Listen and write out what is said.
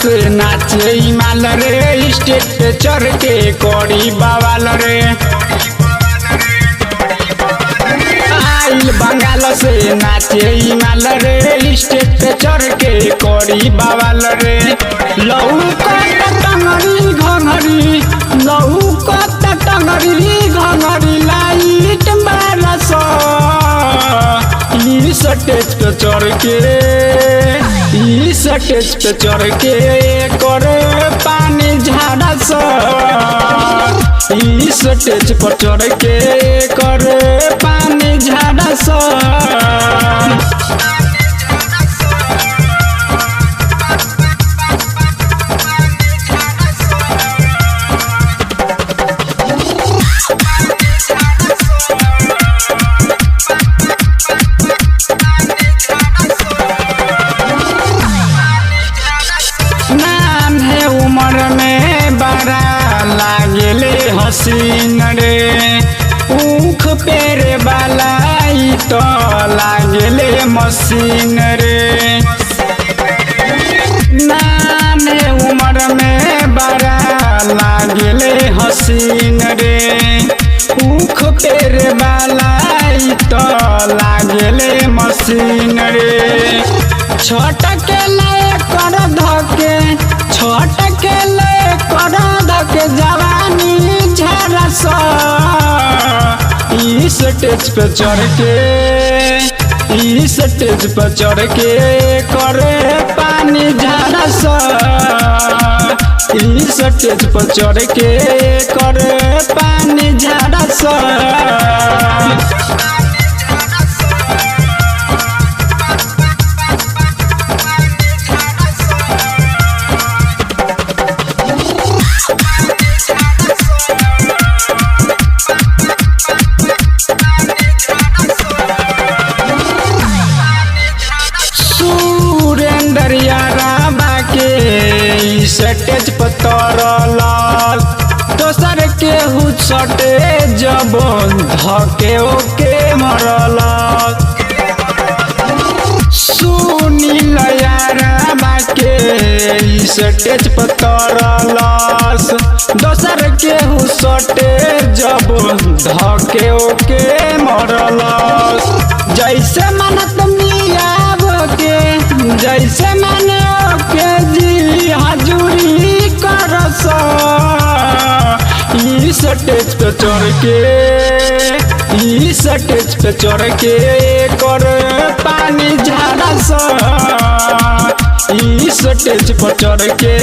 से नाचे हिमाल रे स्टेज पे चढ़ के कौड़ी बवाल रे। आइल बंगाल से नाचे हिमाल रे स्टेज पे चढ़ के कौड़ी बवाल रे। लहू कत टंगरी घंघरी लहू कत टंगरी घंघरी लाइट बारस स्टेज पे चढ़ के स्टेज पे चढ़ के करे पानी झाड़ा स्टेज पर चढ़ के करे पानी झाड़ा लागेले हसीन रे ऊख पेरे वाला तो लागेले मशीन रे। नाने उम्र में बड़ा लागेले हसीन रे ऊख पेरे वाला तो लागेले मशीन रे। छटके ले कर धके छटके ले कर धके जवानी झरस स्टेज पे चढ़ के स्टेज पे चढ़ के करे पानी झरस स्टेज पे चढ़ के करे पानी झरस। स्टेज पर तरल दोसर के सटे जब धके ओके मरल सुनील यारा के स्टेज पर तरल दोसर के सटे जब धके ओके मरल। जैसे मनत मियाब के जैसे मन के जी हजूरी करस स्टेज पे चढ़ के स्टेज पे चढ़ के कर पानी झाड़स स्टेज पर चढ़ के